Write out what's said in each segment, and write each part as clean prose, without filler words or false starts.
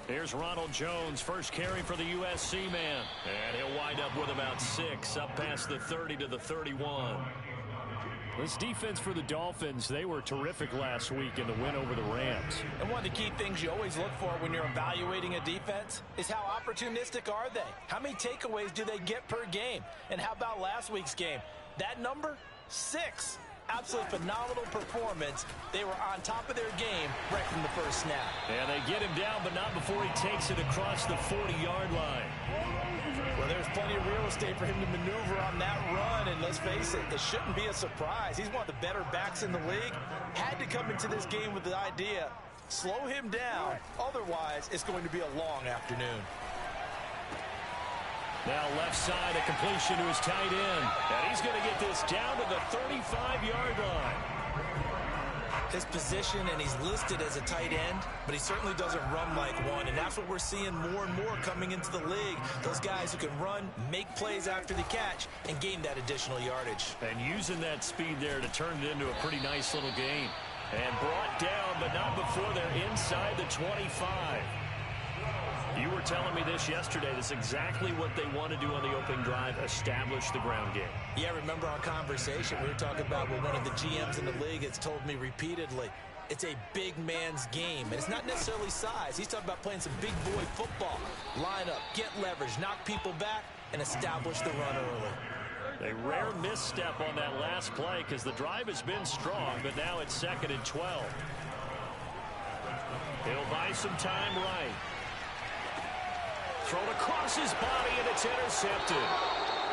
Here's Ronald Jones, first carry for the USC man. And he'll wind up with about 6, up past the 30 to the 31. This defense for the Dolphins, they were terrific last week in the win over the Rams. And one of the key things you always look for when you're evaluating a defense is how opportunistic are they? How many takeaways do they get per game? And how about last week's game? That number? 6. Absolutely phenomenal performance. They were on top of their game right from the first snap. And they get him down, but not before he takes it across the 40-yard line. Well, there's plenty of real estate for him to maneuver on that run, and let's face it, it shouldn't be a surprise. He's one of the better backs in the league. Had to come into this game with the idea, slow him down, otherwise it's going to be a long afternoon. Now left side, a completion to his tight end. And he's going to get this down to the 35-yard line. His position, and he's listed as a tight end, but he certainly doesn't run like one, and that's what we're seeing more and more coming into the league. Those guys who can run, make plays after the catch, and gain that additional yardage. And using that speed there to turn it into a pretty nice little gain. And brought down, but not before they're inside the 25. You were telling me this yesterday. That's exactly what they want to do on the opening drive, establish the ground game. Yeah, remember our conversation? We were talking about what one of the GMs in the league has told me repeatedly. It's a big man's game, and it's not necessarily size. He's talking about playing some big boy football. Line up, get leverage, knock people back, and establish the run early. A rare misstep on that last play because the drive has been strong, but now it's 2nd and 12. He'll buy some time right. Thrown across his body, and it's intercepted.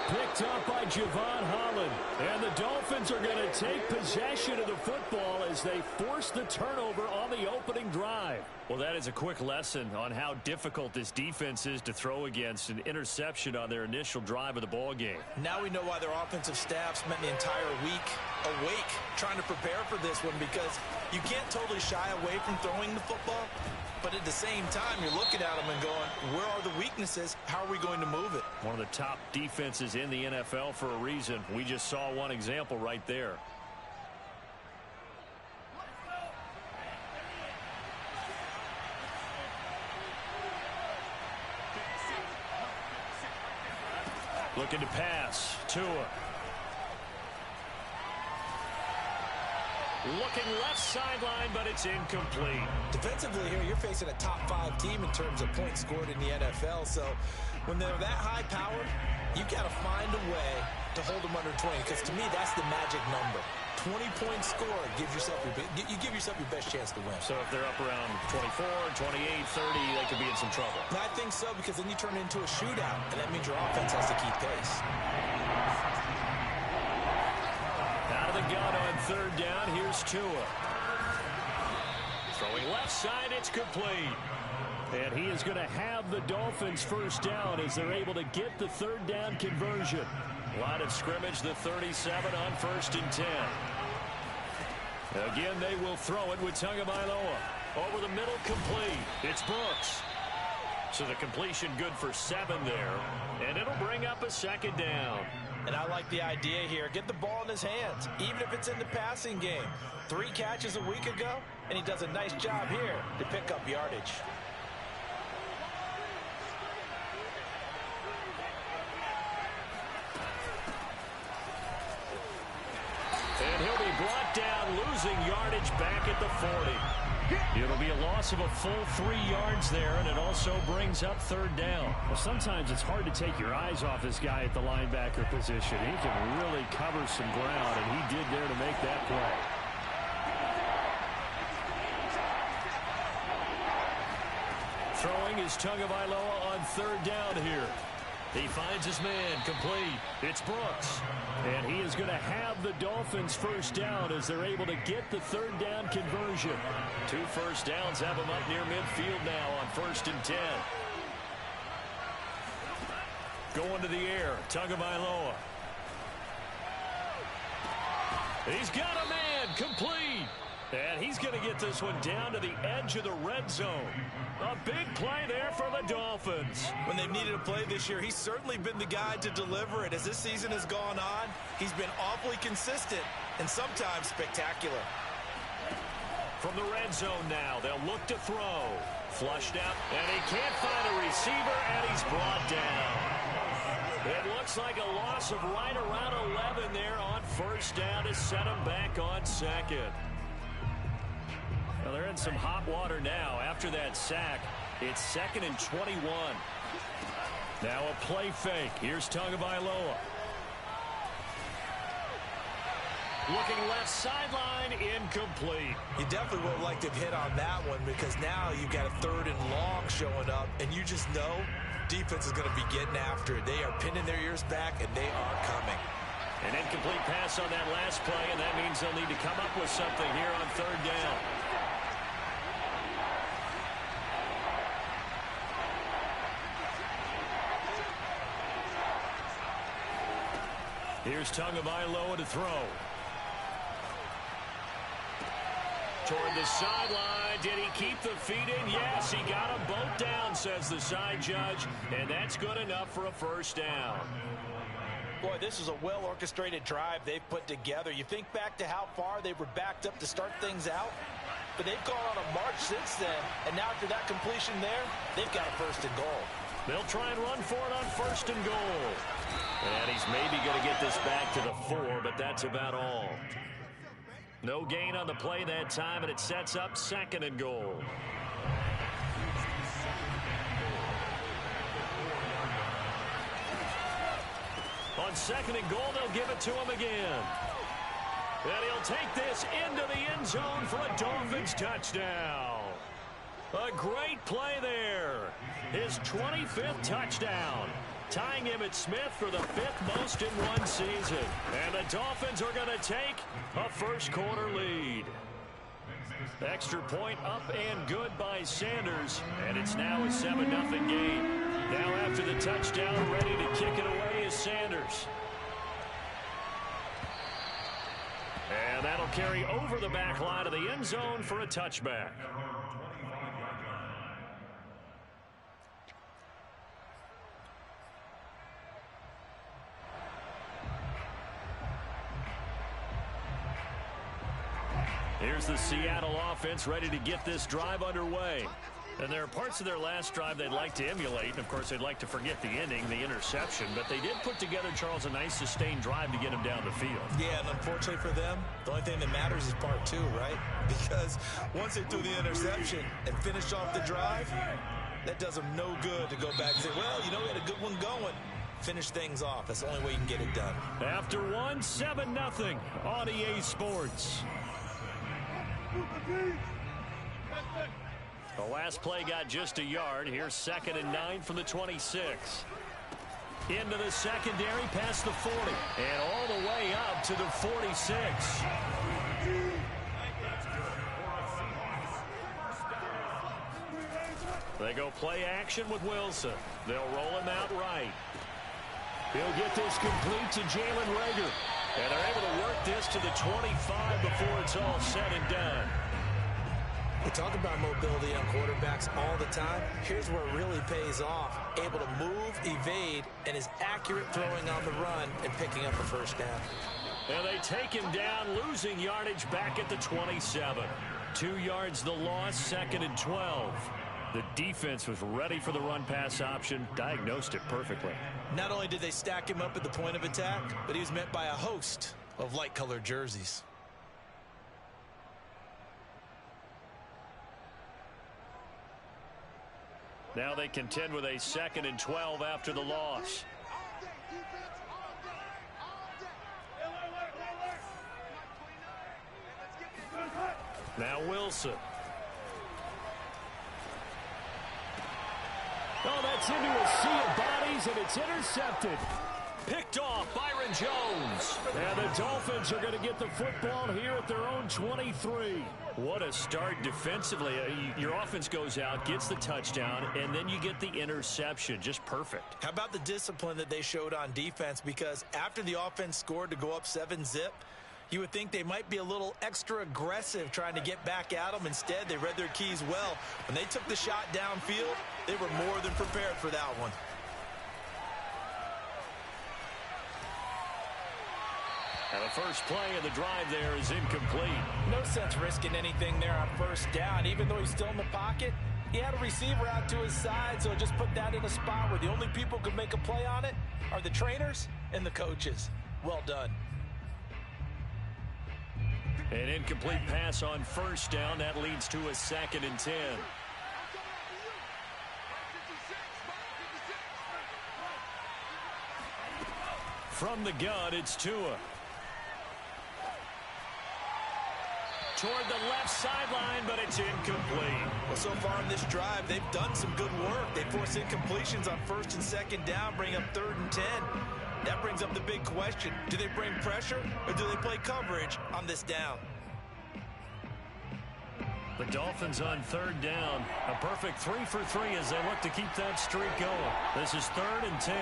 Picked up by Javon Holland. And the Dolphins are going to take possession of the football as they force the turnover on the opening drive. Well, that is a quick lesson on how difficult this defense is to throw against. An interception on their initial drive of the ball game. Now we know why their offensive staff spent the entire week awake trying to prepare for this one, because you can't totally shy away from throwing the football. But at the same time, you're looking at them and going, where are the weaknesses? How are we going to move it? One of the top defenses in the NFL for a reason. We just saw one example right there. Looking to pass. Tua. Looking left sideline, but it's incomplete. Defensively here, you're facing a top-5 team in terms of points scored in the NFL. So when they're that high powered, you got to find a way to hold them under 20. Because to me, that's the magic number. 20-point score gives yourself you give yourself your best chance to win. So if they're up around 24, 28, 30, they could be in some trouble. I think so, because then you turn it into a shootout, and that means your offense has to keep pace. Out of the gun on 3rd down, here's Tua. Throwing left side, it's complete. And he is going to have the Dolphins first down as they're able to get the 3rd down conversion. Line of scrimmage, the 37 on 1st and 10. Again, they will throw it with Tagovailoa. Over the middle, complete. It's Brooks. So the completion good for 7 there. And it'll bring up a 2nd down. And I like the idea here. Get the ball in his hands, even if it's in the passing game. 3 catches a week ago, and he does a nice job here to pick up yardage. And he'll be brought down, losing yardage back at the 40. It'll be a loss of a full 3 yards there, and it also brings up 3rd down. Well, sometimes it's hard to take your eyes off this guy at the linebacker position. He can really cover some ground, and he did there to make that play. Throwing is Tagovailoa on 3rd down here. He finds his man, complete. It's Brooks. And he is going to have the Dolphins first down as they're able to get the 3rd down conversion. 2 first downs have him up near midfield now on 1st and 10. Going to the air, Tagovailoa. He's got a man, complete. And he's going to get this one down to the edge of the red zone. A big play there for the Dolphins. When they've needed a play this year, he's certainly been the guy to deliver it. As this season has gone on, he's been awfully consistent and sometimes spectacular. From the red zone now, they'll look to throw. Flushed out, and he can't find a receiver, and he's brought down. It looks like a loss of right around 11 there on first down to set him back on second. Well, they're in some hot water now. After that sack, it's 2nd and 21. Now a play fake. Here's Tagovailoa. Looking left sideline, incomplete. You definitely would have liked to hit on that one because now you've got a 3rd and long showing up, and you just know defense is going to be getting after it. They are pinning their ears back, and they are coming. An incomplete pass on that last play, and that means they'll need to come up with something here on 3rd down. Here's Tagovailoa to throw. Toward the sideline. Did he keep the feet in? Yes, he got them both down, says the side judge. And that's good enough for a first down. Boy, this is a well-orchestrated drive they've put together. You think back to how far they were backed up to start things out. But they've gone on a march since then. And now after that completion there, they've got a 1st and goal. They'll try and run for it on 1st and goal. And he's maybe going to get this back to the 4, but that's about all. No gain on the play that time, and it sets up 2nd and goal. On 2nd and goal, they'll give it to him again. And he'll take this into the end zone for a Dolphins touchdown. A great play there. His 25th touchdown. Tying Emmitt Smith for the 5th most in one season. And the Dolphins are going to take a first-quarter lead. Extra point up and good by Sanders. And it's now a 7-0 game. Now after the touchdown, ready to kick it away is Sanders. And that'll carry over the back line of the end zone for a touchback. Here's the Seattle offense ready to get this drive underway. And there are parts of their last drive they'd like to emulate. And, of course, they'd like to forget the ending, the interception. But they did put together, Charles, a nice sustained drive to get him down the field. Yeah, and unfortunately for them, the only thing that matters is part 2, right? Because once they threw the interception and finished off the drive, that does them no good to go back and say, well, you know, we had a good one going. Finish things off. That's the only way you can get it done. After 7-0 on EA Sports. The last play got just a yard. Here's 2nd and 9 from the 26. Into the secondary, past the 40. And all the way up to the 46. They go play action with Wilson. They'll roll him out right. He'll get this complete to Jalen Reagor. And they're able to work this to the 25 before it's all said and done. We talk about mobility on quarterbacks all the time. Here's where it really pays off. Able to move, evade, and is accurate throwing on the run and picking up a first down. And they take him down, losing yardage back at the 27. 2 yards the loss, 2nd and 12. The defense was ready for the run-pass option, diagnosed it perfectly. Not only did they stack him up at the point of attack, but he was met by a host of light-colored jerseys. Now they contend with a 2nd and 12 after the loss. Now Wilson. Oh, that's into a sea of bodies, and it's intercepted. Picked off Byron Jones. And the Dolphins are going to get the football here at their own 23. What a start defensively. Your offense goes out, gets the touchdown, and then you get the interception. Just perfect. How about the discipline that they showed on defense? Because after the offense scored to go up 7-0, You would think they might be a little extra aggressive trying to get back at them. Instead, they read their keys well. When they took the shot downfield, they were more than prepared for that one. And the first play of the drive there is incomplete. No sense risking anything there on first down. Even though he's still in the pocket, he had a receiver out to his side, so just put that in a spot where the only people who can make a play on it are the trainers and the coaches. Well done. An incomplete pass on first down. That leads to a 2nd and 10. From the gun, it's Tua. Toward the left sideline, but it's incomplete. Well, so far in this drive, they've done some good work. They force incompletions on 1st and 2nd down, bring up 3rd and 10. That brings up the big question. Do they bring pressure or do they play coverage on this down? The Dolphins on 3rd down. A perfect 3 for 3 as they look to keep that streak going. This is 3rd and 10.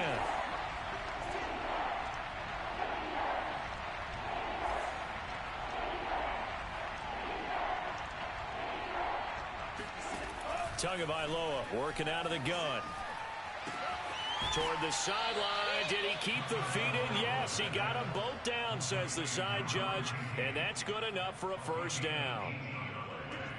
Tagovailoa working out of the gun. Toward the sideline. Did he keep the feet in? Yes, he got them both down, says the side judge. And that's good enough for a first down.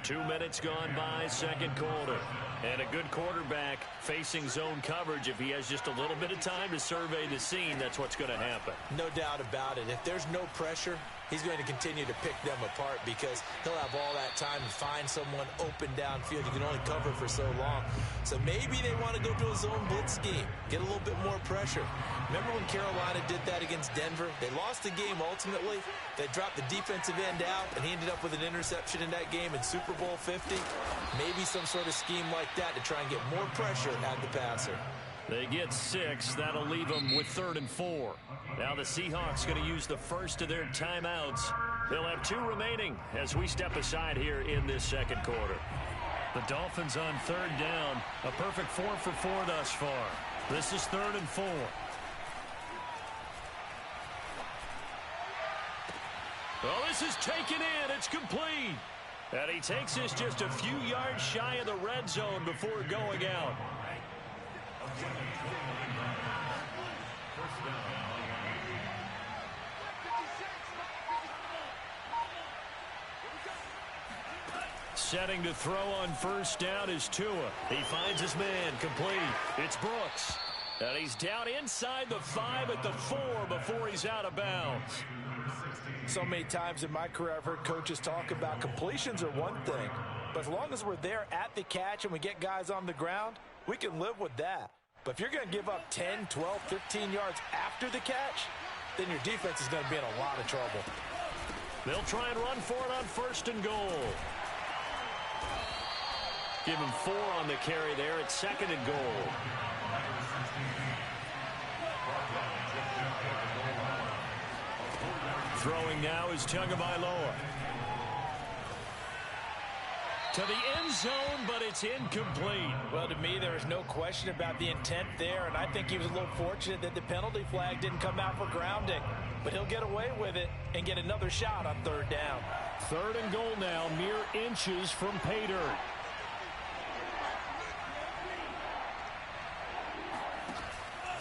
2 minutes gone by, second quarter. And a good quarterback facing zone coverage. If he has just a little bit of time to survey the scene, that's what's going to happen. No doubt about it. If there's no pressure, he's going to continue to pick them apart because he'll have all that time to find someone open downfield. You can only cover for so long. So maybe they want to go to a zone blitz scheme, get a little bit more pressure. Remember when Carolina did that against Denver? They lost the game ultimately. They dropped the defensive end out, and he ended up with an interception in that game in Super Bowl 50. Maybe some sort of scheme like that to try and get more pressure at the passer. They get 6. That'll leave them with 3rd and 4. Now the Seahawks going to use the first of their timeouts. They'll have 2 remaining as we step aside here in this second quarter. The Dolphins on 3rd down. A perfect 4 for 4 thus far. This is 3rd and 4. Well, this is taken in. It's complete. And he takes this just a few yards shy of the red zone before going out. Setting to throw on first down is Tua. He finds his man complete. It's Brooks. And he's down inside the 5 at the 4 before he's out of bounds. So many times in my career I've heard coaches talk about completions are one thing, but as long as we're there at the catch and we get guys on the ground, we can live with that. But if you're going to give up 10, 12, 15 yards after the catch, then your defense is going to be in a lot of trouble. They'll try and run for it on 1st and goal. Give him 4 on the carry there at 2nd and goal. Throwing now is Tagovailoa. To the end zone, but it's incomplete. Well, to me, there is no question about the intent there, and I think he was a little fortunate that the penalty flag didn't come out for grounding. But he'll get away with it and get another shot on 3rd down. 3rd and goal now, mere inches from pay dirt.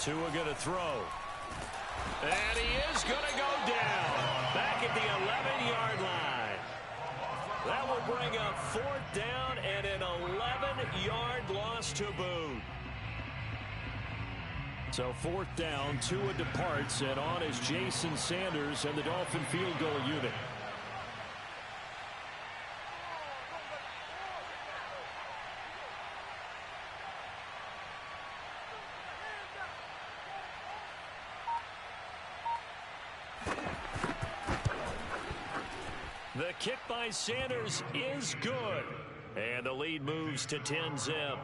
Tua going to throw. And he is going to go down. Back at the 11-yard line. That will bring up 4th down and an 11-yard loss to boot. So 4th down, Tua departs, and on is Jason Sanders and the Dolphin field goal unit. The kick by Sanders is good. And the lead moves to 10-zip.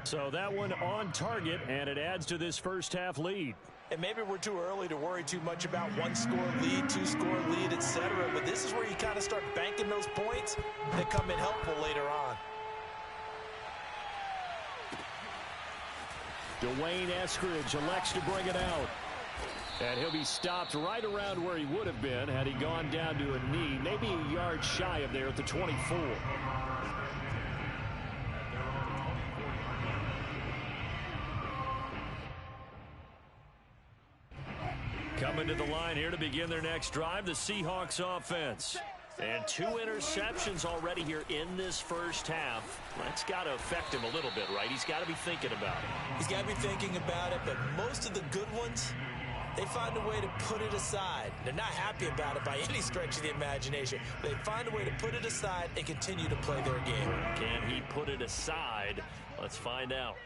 So that one on target, and it adds to this first half lead. And maybe we're too early to worry too much about 1-score lead, 2-score lead, etc. But this is where you kind of start banking those points that come in helpful later on. Dwayne Eskridge elects to bring it out. And he'll be stopped right around where he would have been had he gone down to a knee, maybe a yard shy of there at the 24. Coming to the line here to begin their next drive, the Seahawks offense. And 2 interceptions already here in this first half. That's got to affect him a little bit, right? He's got to be thinking about it. He's got to be thinking about it, but most of the good ones, they find a way to put it aside. They're not happy about it by any stretch of the imagination. They find a way to put it aside and continue to play their game. Can he put it aside? Let's find out.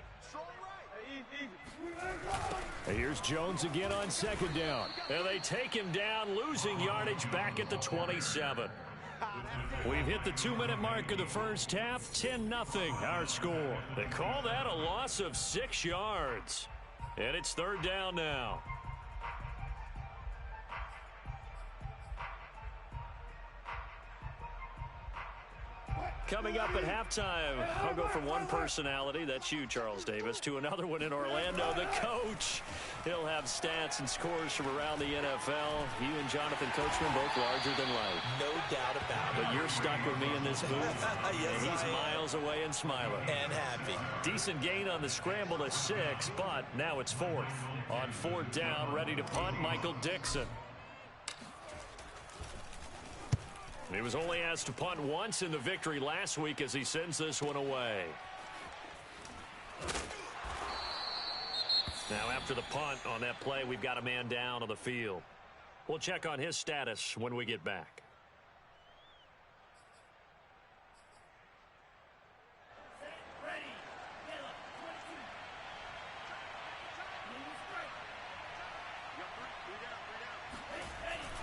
Here's Jones again on second down. And they take him down, losing yardage back at the 27. We've hit the 2-minute mark of the first half. 10-0 our score. They call that a loss of 6 yards. And it's third down now. Coming up at halftime, I'll go from one personality, that's you, Charles Davis, to another one in Orlando, the coach. He'll have stats and scores from around the NFL. You and Jonathan Coachman both larger than life. No doubt about it. But you're stuck with me in this booth. Yes, and he's miles away and smiling. And happy. Decent gain on the scramble to 6, but now it's 4th. On 4th down, ready to punt, Michael Dixon. He was only asked to punt once in the victory last week as he sends this one away. Now after the punt on that play, we've got a man down on the field. We'll check on his status when we get back.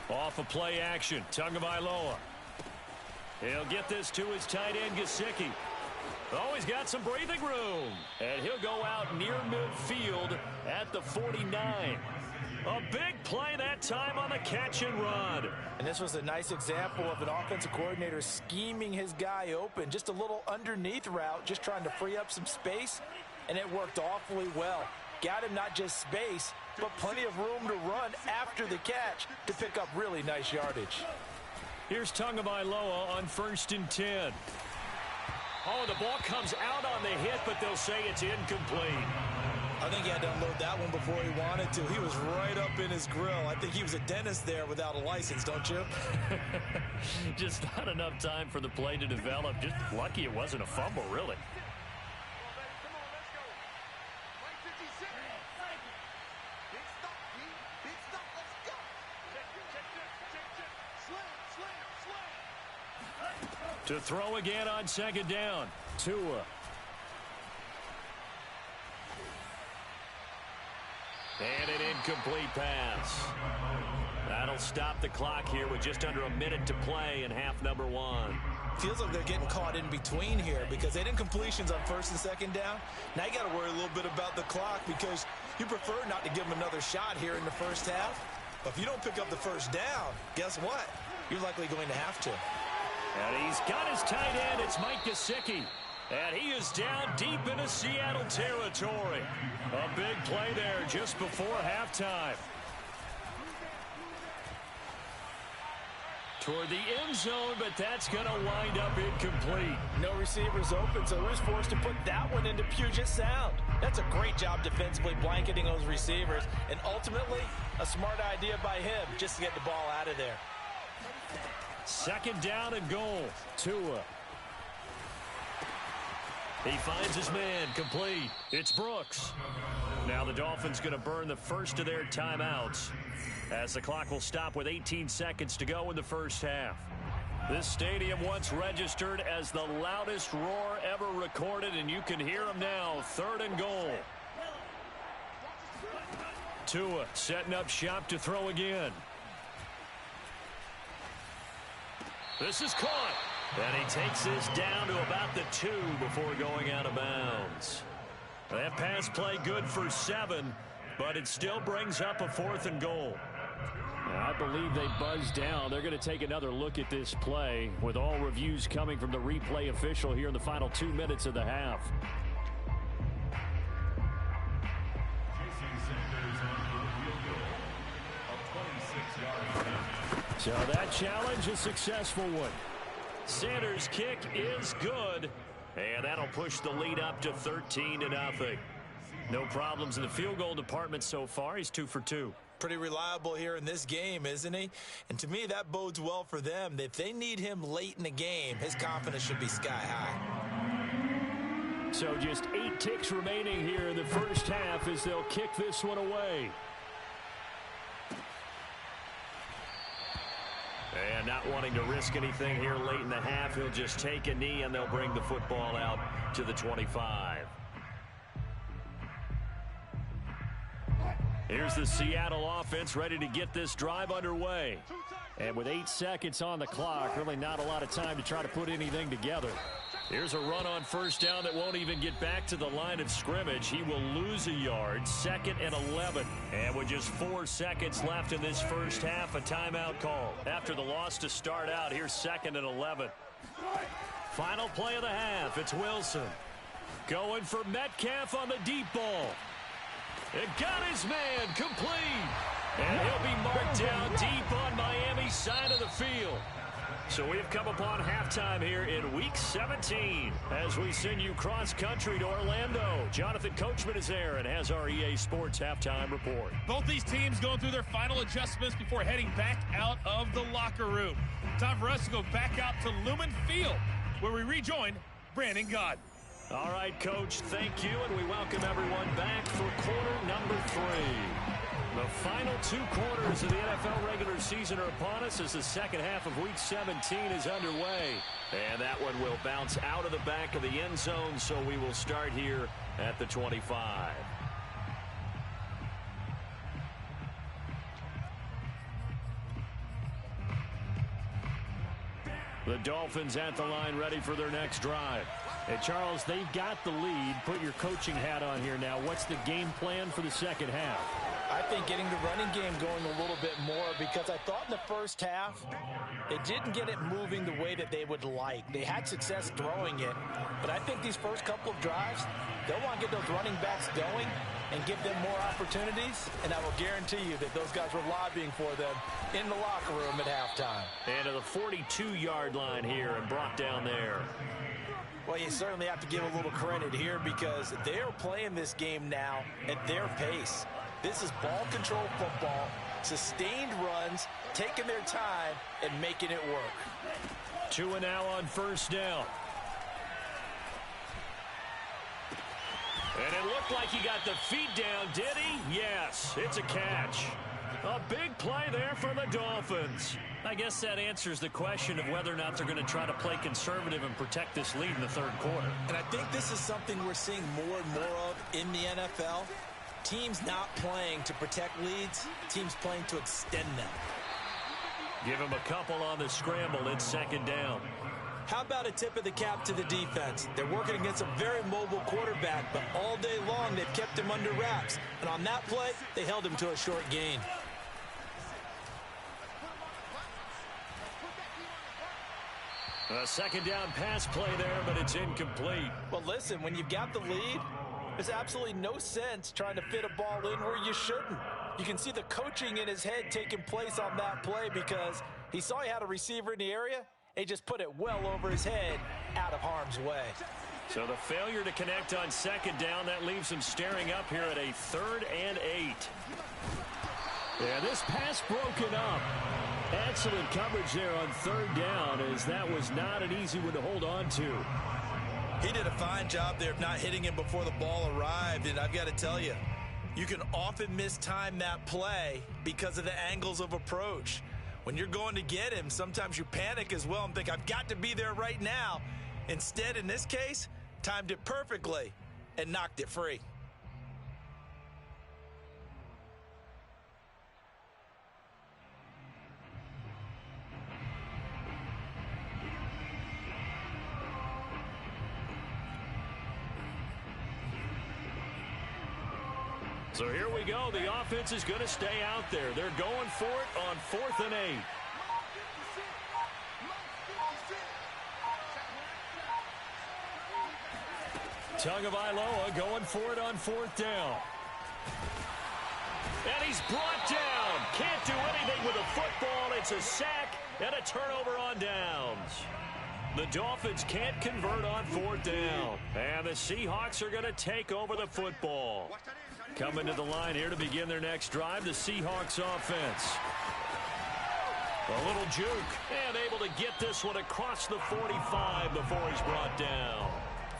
Off of play action, Tagovailoa. He'll get this to his tight end, Gesicki. Oh, he's got some breathing room. And he'll go out near midfield at the 49. A big play that time on the catch and run. And this was a nice example of an offensive coordinator scheming his guy open. Just a little underneath route, just trying to free up some space. And it worked awfully well. Got him not just space, but plenty of room to run after the catch to pick up really nice yardage. Here's Tagovailoa on 1st and 10. Oh, the ball comes out on the hit, but they'll say it's incomplete. I think he had to unload that one before he wanted to. He was right up in his grill. I think he was a dentist there without a license, don't you? Just not enough time for the play to develop. Just lucky it wasn't a fumble, really. To throw again on second down. Tua. And an incomplete pass. That'll stop the clock here with just under a minute to play in half number 1. Feels like they're getting caught in between here because they didn't completions on 1st and 2nd down. Now you got to worry a little bit about the clock because you prefer not to give them another shot here in the first half. But if you don't pick up the first down, guess what? You're likely going to have to. And he's got his tight end. It's Mike Gesicki. And he is down deep into Seattle territory. A big play there just before halftime. Toward the end zone, but that's going to wind up incomplete. No receivers open, so he was forced to put that one into Puget Sound. That's a great job defensively blanketing those receivers. And ultimately, a smart idea by him just to get the ball out of there. Second down and goal. Tua. He finds his man, complete. It's Brooks. Now the Dolphins going to burn the first of their timeouts as the clock will stop with 18 seconds to go in the first half. This stadium once registered as the loudest roar ever recorded, and you can hear them now. 3rd and goal. Tua setting up shop to throw again. This is caught. And he takes this down to about the 2 before going out of bounds. That pass play good for 7, but it still brings up a 4th and goal. I believe they buzzed down. They're going to take another look at this play with all reviews coming from the replay official here in the final 2 minutes of the half. So that challenge, a successful one. Sanders' kick is good. And that'll push the lead up to 13-0. No problems in the field goal department so far. He's 2 for 2. Pretty reliable here in this game, isn't he? And to me, that bodes well for them. If they need him late in the game, his confidence should be sky high. So just 8 ticks remaining here in the first half as they'll kick this one away. And not wanting to risk anything here late in the half, he'll just take a knee and they'll bring the football out to the 25. Here's the Seattle offense ready to get this drive underway. And with 8 seconds on the clock, really not a lot of time to try to put anything together. Here's a run on first down that won't even get back to the line of scrimmage. He will lose a yard, 2nd and 11. And with just 4 seconds left in this first half, a timeout call. After the loss to start out, here's 2nd and 11. Final play of the half, it's Wilson. Going for Metcalf on the deep ball. It got his man complete. And he'll be marked down deep on Miami's side of the field. So we have come upon halftime here in Week 17 as we send you cross-country to Orlando. Jonathan Coachman is there and has our EA Sports halftime report. Both these teams going through their final adjustments before heading back out of the locker room. Time for us to go back out to Lumen Field, where we rejoin Brandon Gott. All right, Coach, thank you, and we welcome everyone back for quarter number 3. The final 2 quarters of the NFL regular season are upon us as the second half of Week 17 is underway. And that one will bounce out of the back of the end zone, so we will start here at the 25. The Dolphins at the line ready for their next drive. Hey, Charles, they've got the lead. Put your coaching hat on here now. What's the game plan for the second half? I think getting the running game going a little bit more, because I thought in the first half they didn't get it moving the way that they would like. They had success throwing it, but I think these first couple of drives, they'll want to get those running backs going and give them more opportunities, and I will guarantee you that those guys were lobbying for them in the locker room at halftime. And to the 42-yard line here and brought down there. Well, you certainly have to give a little credit here because they're playing this game now at their pace. This is ball control football, sustained runs, taking their time, and making it work. 2 and now on first down. And it looked like he got the feet down, did he? Yes, it's a catch. A big play there for the Dolphins. I guess that answers the question of whether or not they're going to try to play conservative and protect this lead in the third quarter. And I think this is something we're seeing more and more of in the NFL. Teams not playing to protect leads, teams playing to extend them. Give him a couple on the scramble. It's second down. How about a tip of the cap to the defense? They're working against a very mobile quarterback, but all day long they've kept him under wraps. And on that play, they held him to a short gain. A second down pass play there, but it's incomplete. Well, listen, when you've got the lead, there's absolutely no sense trying to fit a ball in where you shouldn't. You can see the coaching in his head taking place on that play because he saw he had a receiver in the area. He just put it well over his head out of harm's way. So the failure to connect on second down, that leaves him staring up here at a 3rd and 8. Yeah, this pass broken up. Excellent coverage there on 3rd down, as that was not an easy one to hold on to. He did a fine job there of not hitting him before the ball arrived, and I've got to tell you, you can often mistime that play because of the angles of approach. When you're going to get him, sometimes you panic as well and think, I've got to be there right now. Instead, in this case, timed it perfectly and knocked it free. So here we go. The offense is going to stay out there. They're going for it on 4th and 8. Tagovailoa going for it on 4th down. And he's brought down. Can't do anything with the football, It's a sack and a turnover on downs. The Dolphins can't convert on 4th down. And the Seahawks are going to take over the football. Coming to the line here to begin their next drive, the Seahawks offense. A little juke, and able to get this one across the 45 before he's brought down.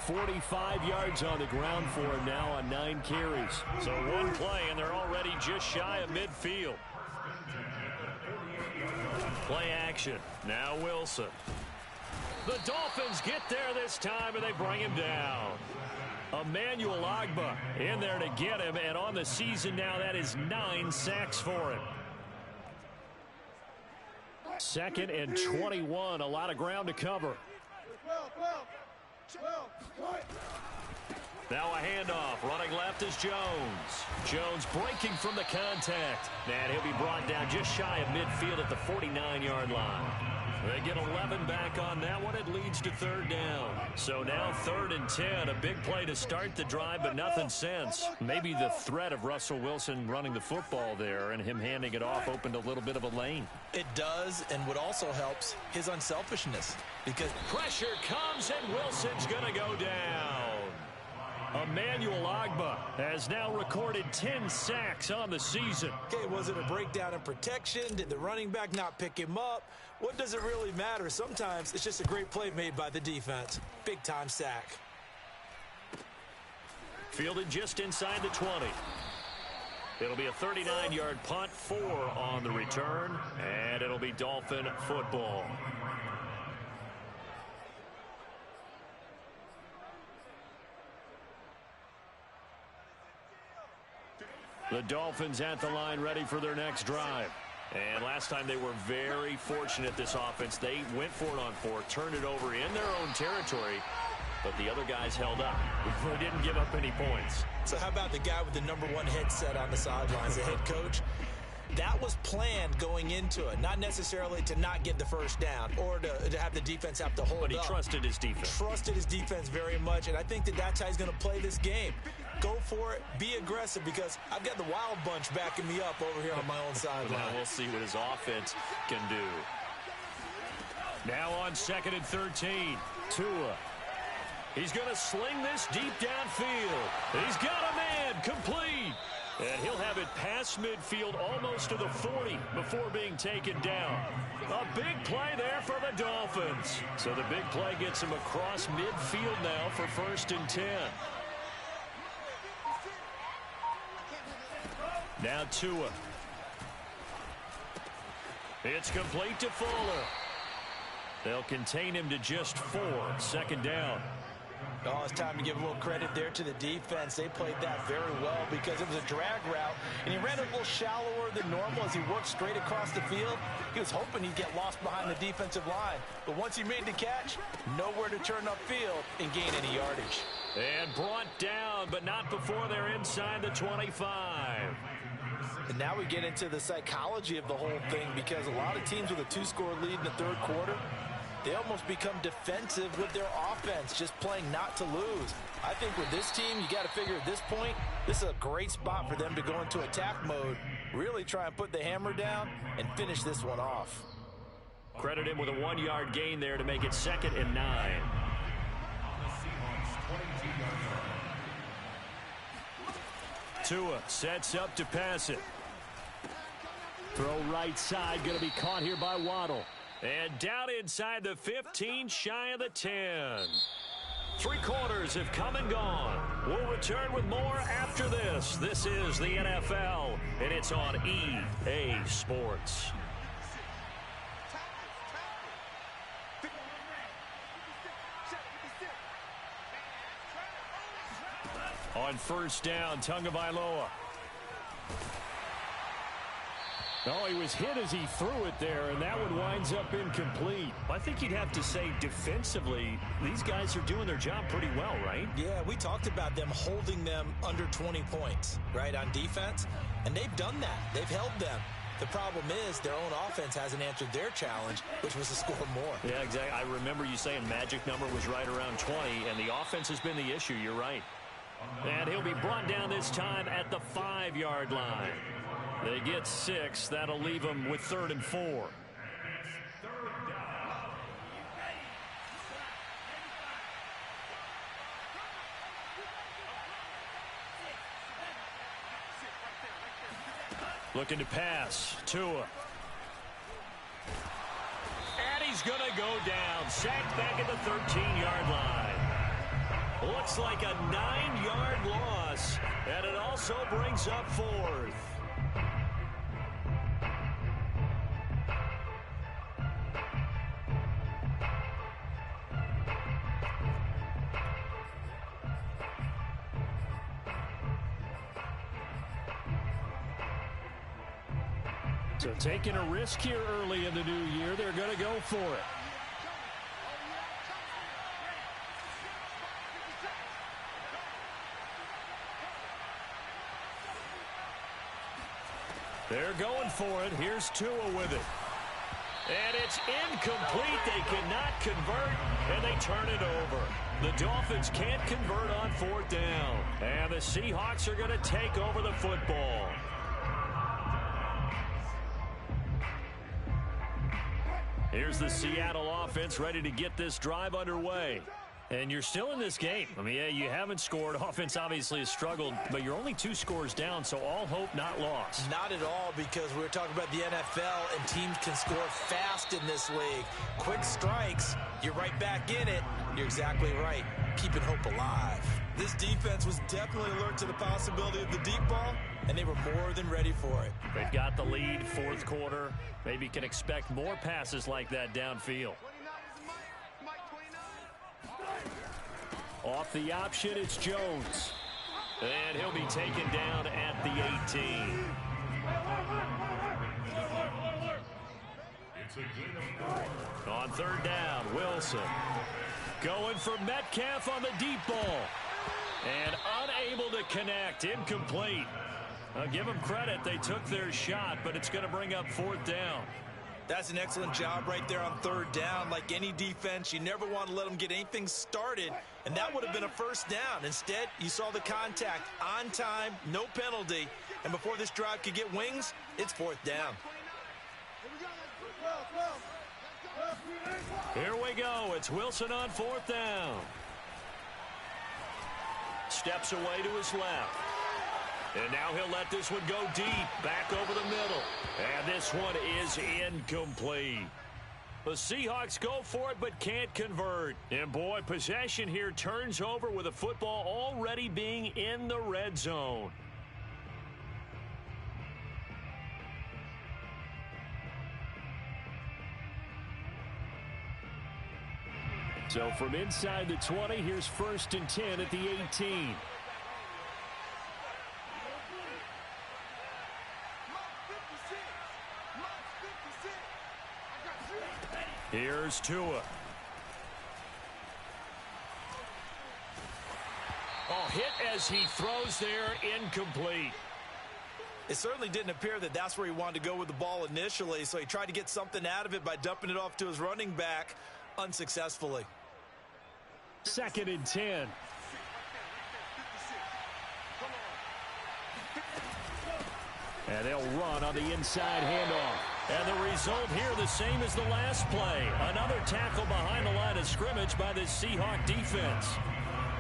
45 yards on the ground for him now on 9 carries. So one play, and they're already just shy of midfield. Play action. Now Wilson. The Dolphins get there this time, and they bring him down. Emmanuel Ogbah in there to get him, and on the season now, that is 9 sacks for him. 2nd and 21, a lot of ground to cover. Now a handoff. Running left is Jones. Jones breaking from the contact. And he'll be brought down just shy of midfield at the 49-yard line. They get 11 back on that one. It leads to 3rd down. So now 3rd and 10. A big play to start the drive, but nothing since. Maybe the threat of Russell Wilson running the football there and him handing it off opened a little bit of a lane. It does, and what also helps, his unselfishness. Because pressure comes, and Wilson's going to go down. Emmanuel Ogbah has now recorded 10 sacks on the season. Okay, was it a breakdown in protection? Did the running back not pick him up? What does it really matter? Sometimes it's just a great play made by the defense. Big-time sack. Fielded just inside the 20. It'll be a 39-yard punt, 4 on the return, and it'll be Dolphin football. The Dolphins at the line ready for their next drive. And last time they were very fortunate, this offense. They went for it on 4, turned it over in their own territory, but the other guys held up. They didn't give up any points. So how about the guy with the #1 headset on the sidelines, the head coach? That was planned going into it, not necessarily to not get the first down or to have the defense have to hold up. But he trusted his defense. Trusted his defense very much, and I think that's how he's going to play this game. Go for it, be aggressive, because I've got the wild bunch backing me up over here on my own sideline. Now we'll see what his offense can do. Now on 2nd and 13, Tua. He's going to sling this deep downfield. He's got a man, complete. And he'll have it past midfield almost to the 40 before being taken down. A big play there for the Dolphins. So the big play gets him across midfield now for 1st and 10. Now Tua. It's complete to Fuller. They'll contain him to just 4. 2nd down. Oh, it's time to give a little credit there to the defense. They played that very well because it was a drag route, and he ran a little shallower than normal as he worked straight across the field. He was hoping he'd get lost behind the defensive line, but once he made the catch, nowhere to turn upfield and gain any yardage. And brought down, but not before they're inside the 25. And now we get into the psychology of the whole thing, because a lot of teams with a 2-score lead in the 3rd quarter, they almost become defensive with their offense, just playing not to lose. I think with this team, you got to figure at this point, this is a great spot for them to go into attack mode, really try and put the hammer down and finish this one off. Credit him with a 1-yard gain there to make it 2nd and 9. Tua sets up to pass it. Throw right side, going to be caught here by Waddle. And down inside the 15, shy of the 10. 3 quarters have come and gone. We'll return with more after this. This is the NFL, and it's on EA Sports. On 1st down, Tagovailoa. Oh, he was hit as he threw it there, and that one winds up incomplete. I think you'd have to say defensively, these guys are doing their job pretty well, right? Yeah, we talked about them holding them under 20 points, right, on defense, and they've done that. They've held them. The problem is their own offense hasn't answered their challenge, which was to score more. Yeah, exactly. I remember you saying magic number was right around 20, and the offense has been the issue. You're right. And he'll be brought down this time at the 5-yard line. They get 6. That'll leave them with 3rd and 4. Looking to pass. Tua. And he's going to go down. Sacked back at the 13-yard line. Looks like a 9-yard loss. And it also brings up 4th. So taking a risk here early in the new year, they're going to go for it. They're going for it. Here's Tua with it. And it's incomplete. They cannot convert, and they turn it over. The Dolphins can't convert on 4th down. And the Seahawks are going to take over the football. Here's the Seattle offense ready to get this drive underway. And you're still in this game. I mean, yeah, you haven't scored. Offense obviously has struggled, but you're only 2 scores down, so all hope not lost. Not at all, because we're talking about the NFL, and teams can score fast in this league. Quick strikes, you're right back in it. You're exactly right. Keeping hope alive. This defense was definitely alert to the possibility of the deep ball, and they were more than ready for it. They've got the lead, 4th quarter. Maybe can expect more passes like that downfield. Off the option, it's Jones. And he'll be taken down at the 18. On 3rd down, Wilson. Going for Metcalf on the deep ball. And unable to connect. Incomplete. I'll give them credit. They took their shot, but it's going to bring up 4th down. That's an excellent job right there on 3rd down. Like any defense, you never want to let them get anything started, and that would have been a 1st down. Instead, you saw the contact on time, no penalty, and before this drive could get wings, it's 4th down. Here we go. It's Wilson on 4th down. Steps away to his left. And now he'll let this one go deep, back over the middle. And this one is incomplete. The Seahawks go for it but can't convert. And boy, possession here turns over with the football already being in the red zone. So from inside the 20, here's 1st and 10 at the 18. Here's Tua. Oh, hit as he throws there, incomplete. It certainly didn't appear that that's where he wanted to go with the ball initially, so he tried to get something out of it by dumping it off to his running back unsuccessfully. 2nd and 10. And they'll run on the inside handoff. And the result here the same as the last play. Another tackle behind the line of scrimmage by this Seahawk defense.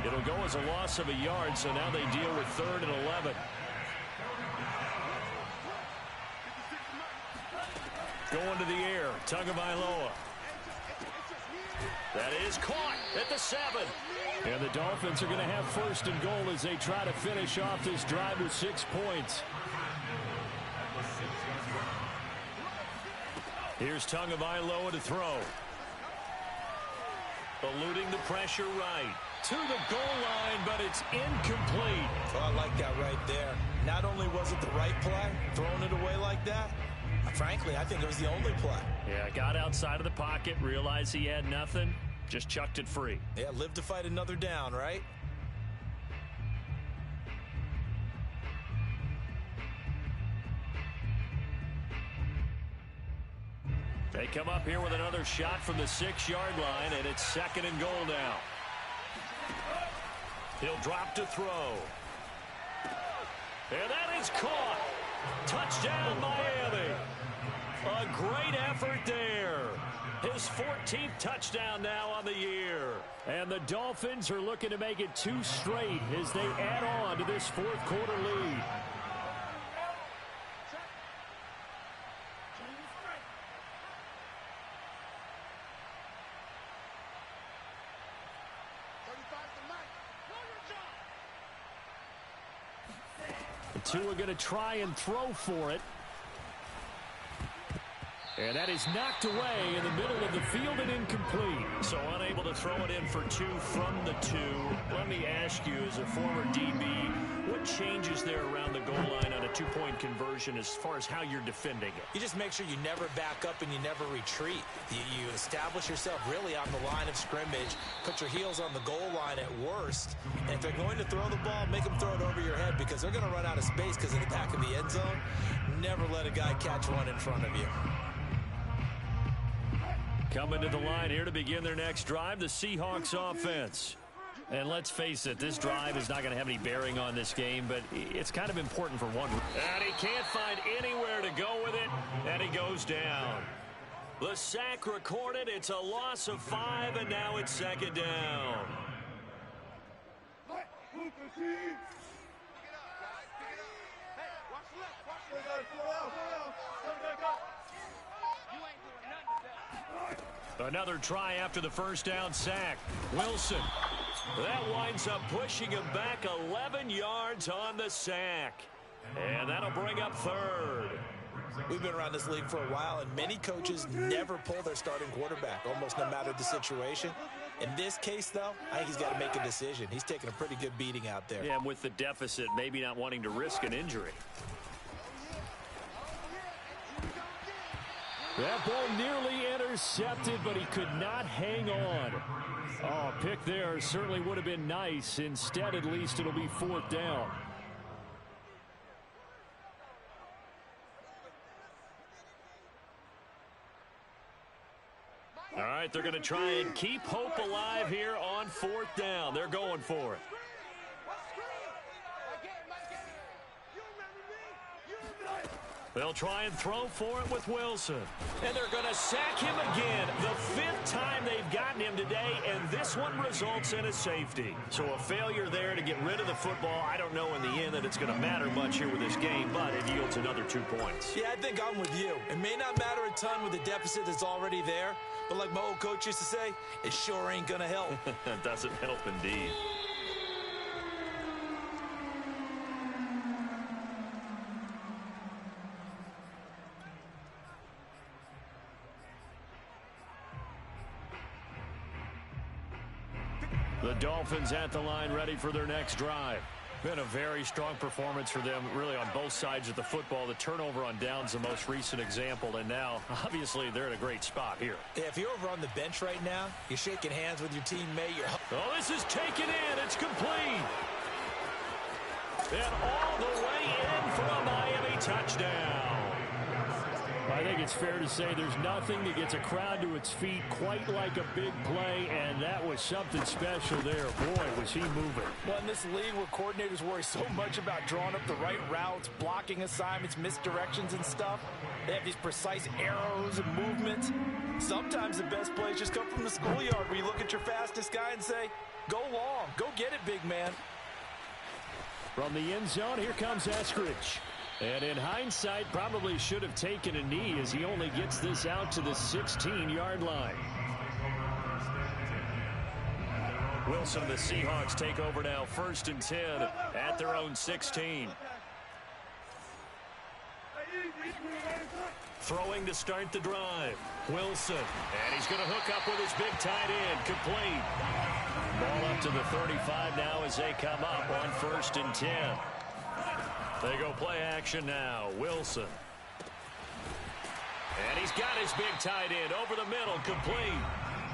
It'll go as a loss of a yard, so now they deal with 3rd and 11. Going to the air, Tagovailoa. That is caught at the 7. And the Dolphins are going to have 1st and goal as they try to finish off this drive with 6 points. Here's Tagovailoa to throw. Eluding the pressure right. To the goal line, but it's incomplete. Oh, I like that right there. Not only was it the right play, throwing it away like that, frankly, I think it was the only play. Yeah, got outside of the pocket, realized he had nothing, just chucked it free. Yeah, live to fight another down, right? They come up here with another shot from the 6-yard line, and it's 2nd and goal now. He'll drop to throw. And that is caught. Touchdown, Miami. A great effort there. His 14th touchdown now on the year. And the Dolphins are looking to make it 2 straight as they add on to this 4th quarter lead. Tua going to try and throw for it. And that is knocked away in the middle of the field and incomplete. So unable to throw it in for 2 from the 2. Let me ask you, as a former DB, what changes there around the goal line on a 2-point conversion as far as how you're defending it? You just make sure you never back up and you never retreat. You establish yourself really on the line of scrimmage, put your heels on the goal line at worst, and if they're going to throw the ball, make them throw it over your head because they're going to run out of space because of the back of the end zone. Never let a guy catch one in front of you. Coming to the line here to begin their next drive, the Seahawks offense. And let's face it, this drive is not going to have any bearing on this game, but it's kind of important for one. And he can't find anywhere to go with it, and he goes down. The sack recorded. It's a loss of 5, and now it's 2nd down. Another try after the first down sack. Wilson. That winds up pushing him back 11 yards on the sack. And that'll bring up 3rd. We've been around this league for a while, and many coaches never pull their starting quarterback, almost no matter the situation. In this case, though, I think he's got to make a decision. He's taking a pretty good beating out there. Yeah, and with the deficit, maybe not wanting to risk an injury. That ball nearly intercepted, but he could not hang on. Oh, pick there certainly would have been nice. Instead, at least, it'll be 4th down. All right, they're going to try and keep hope alive here on 4th down. They're going for it. They'll try and throw for it with Wilson. And they're going to sack him again. The 5th time they've gotten him today, and this one results in a safety. So a failure there to get rid of the football. I don't know in the end that it's going to matter much here with this game, but it yields another 2 points. Yeah, I think I'm with you. It may not matter a ton with the deficit that's already there, but like my old coach used to say, it sure ain't going to help. It doesn't help indeed. The Dolphins at the line, ready for their next drive. Been a very strong performance for them, really, on both sides of the football. The turnover on downs, the most recent example, and now, obviously, they're in a great spot here. Yeah, if you're over on the bench right now, you're shaking hands with your teammate. Oh, this is taken in. It's complete. And all the way in for a Miami touchdown. I think it's fair to say there's nothing that gets a crowd to its feet quite like a big play, and that was something special there. Boy, was he moving. Well, in this league where coordinators worry so much about drawing up the right routes, blocking assignments, misdirections and stuff, they have these precise arrows and movements. Sometimes the best plays just come from the schoolyard where you look at your fastest guy and say, go long, go get it, big man. From the end zone, here comes Eskridge. And in hindsight, probably should have taken a knee as he only gets this out to the 16-yard line. Wilson, the Seahawks take over now, 1st and 10 at their own 16. Throwing to start the drive. Wilson, and he's going to hook up with his big tight end. Complete. Ball up to the 35 now as they come up on 1st and 10. They go play action now. Wilson. And he's got his big tight end over the middle, complete.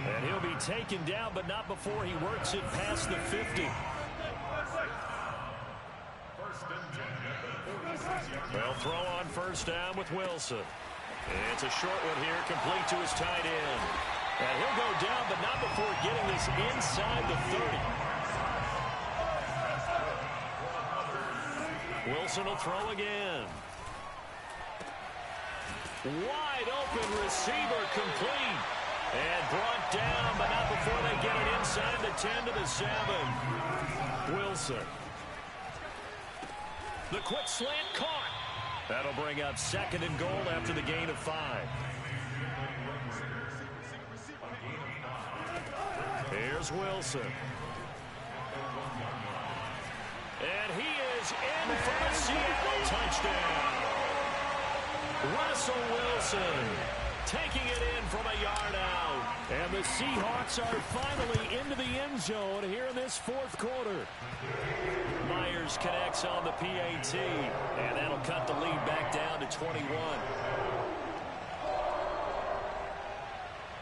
And he'll be taken down, but not before he works it past the 50. They'll throw on 1st down with Wilson. And it's a short one here, complete to his tight end. And he'll go down, but not before getting this inside the 30. Wilson will throw again. Wide open receiver, complete. And brought down, but not before they get it inside the 10 to the 7. Wilson. The quick slant caught. That'll bring up 2nd and goal after the gain of 5. Here's Wilson. And he is goes in for a Seattle touchdown. Russell Wilson taking it in from a yard out. And the Seahawks are finally into the end zone here in this fourth quarter. Myers connects on the PAT, and that'll cut the lead back down to 21.